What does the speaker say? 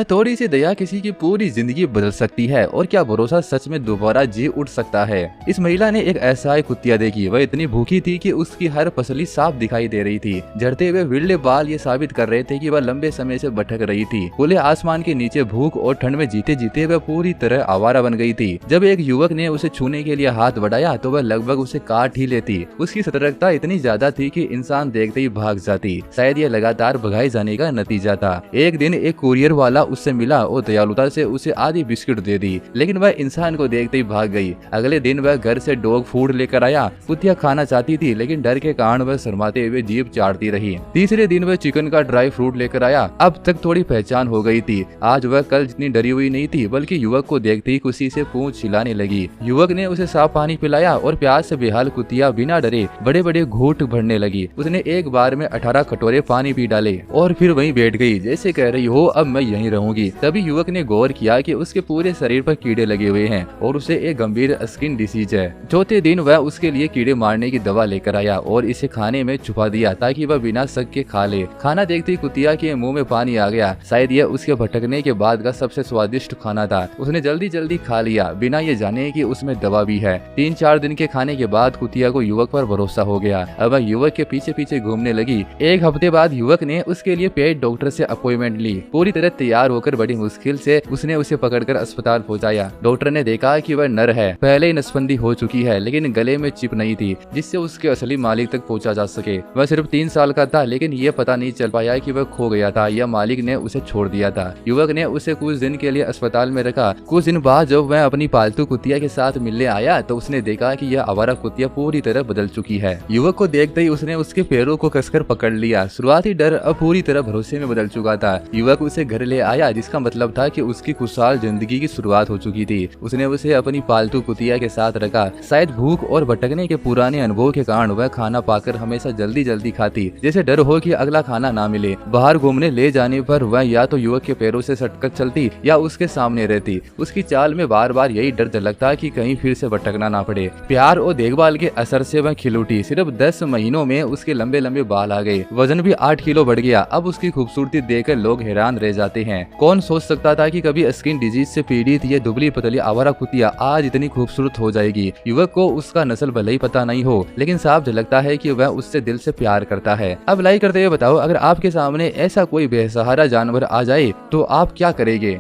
थोड़ी सी दया किसी की पूरी जिंदगी बदल सकती है। और क्या भरोसा सच में दोबारा जी उठ सकता है। इस महिला ने एक ऐसा कुतिया देखी। वह इतनी भूखी थी कि उसकी हर पसली साफ दिखाई दे रही थी। झड़ते हुए विरले बाल ये साबित कर रहे थे कि वह लंबे समय से भटक रही थी। खुले आसमान के नीचे भूख और ठंड में जीते जीते वह पूरी तरह आवारा बन गई थी। जब एक युवक ने उसे छूने के लिए हाथ बढ़ाया तो वह लगभग उसे काट ही लेती। उसकी सतर्कता इतनी ज्यादा थी कि इंसान देखते ही भाग जाती। शायद यह लगातार भगाए जाने का नतीजा था। एक दिन एक कुरियर वाला उससे मिला और दयालुता से उसे आधी बिस्किट दे दी, लेकिन वह इंसान को देखते ही भाग गई। अगले दिन वह घर से डॉग फूड लेकर आया। कुतिया खाना चाहती थी, लेकिन डर के कारण वह शर्माते हुए जीभ चाटती रही। तीसरे दिन वह चिकन का ड्राई फ्रूट लेकर आया। अब तक थोड़ी पहचान हो गई थी। आज वह कल जितनी डरी हुई नहीं थी, बल्कि युवक को देखते ही खुशी से पूंछ हिलाने लगी। युवक ने उसे साफ पानी पिलाया और प्यास से बेहाल कुतिया बिना डरे बड़े बड़े घूंट भरने लगी। उसने एक बार में 18 कटोरे पानी पी डाले और फिर वहीं बैठ गई, जैसे कह रही हो अब मैं यहीं रहूंगी। तभी युवक ने गौर किया कि उसके पूरे शरीर पर कीड़े लगे हुए हैं और उसे एक गंभीर स्किन डिसीज है। चौथे दिन वह उसके लिए कीड़े मारने की दवा लेकर आया और इसे खाने में छुपा दिया ताकि वह बिना शक के खा ले। खाना देखते ही कुतिया के मुंह में पानी आ गया। शायद यह उसके भटकने के बाद का सबसे स्वादिष्ट खाना था। उसने जल्दी जल्दी खा लिया, बिना ये जाने कि उसमें दवा भी है। 3-4 दिन के खाने के बाद कुतिया को युवक पर भरोसा हो गया। अब वह युवक के पीछे पीछे घूमने लगी। एक हफ्ते बाद युवक ने उसके लिए पेट डॉक्टर से अपॉइंटमेंट ली। पूरी तरह तैयार होकर बड़ी मुश्किल से उसने उसे पकड़कर अस्पताल पहुंचाया। डॉक्टर ने देखा कि वह नर है, पहले ही नसबंदी हो चुकी है, लेकिन गले में चिप नहीं थी जिससे उसके असली मालिक तक पहुंचा जा सके। वह सिर्फ 3 साल का था, लेकिन यह पता नहीं चल पाया कि वह खो गया था या मालिक ने उसे छोड़ दिया था। युवक ने उसे कुछ दिन के लिए अस्पताल में रखा। कुछ दिन बाद जब वह अपनी पालतू कुतिया के साथ मिलने आया तो उसने देखा कि यह आवारा कुतिया पूरी तरह बदल चुकी है। युवक को देखते ही उसने उसके पैरों को कसकर पकड़ लिया। शुरुआती डर अब पूरी तरह भरोसे में बदल चुका था। युवक उसे घर ले आया, जिसका मतलब था कि उसकी खुशहाल जिंदगी की शुरुआत हो चुकी थी। उसने उसे अपनी पालतू कुतिया के साथ रखा। शायद भूख और भटकने के पुराने अनुभव के कारण वह खाना पाकर हमेशा जल्दी जल्दी खाती, जैसे डर हो कि अगला खाना ना मिले। बाहर घूमने ले जाने पर वह या तो युवक के पैरों से सटकर चलती या उसके सामने रहती। उसकी चाल में बार बार यही डर झलकता कि कहीं फिर से भटकना ना पड़े। प्यार और देखभाल के असर से वह खिल उठी। सिर्फ 10 महीनों में उसके लंबे लंबे बाल आ गए। वजन भी 8 किलो बढ़ गया। अब उसकी खूबसूरती देखकर लोग हैरान रह जाते हैं। कौन सोच सकता था कि कभी स्किन डिजीज से पीड़ित ये दुबली पतली आवारा कुतिया आज इतनी खूबसूरत हो जाएगी। युवक को उसका नस्ल भले ही पता नहीं हो, लेकिन साफ झलकता है कि वह उससे दिल से प्यार करता है। अब लाइक करते हुए बताओ, अगर आपके सामने ऐसा कोई बेसहारा जानवर आ जाए तो आप क्या करेंगे।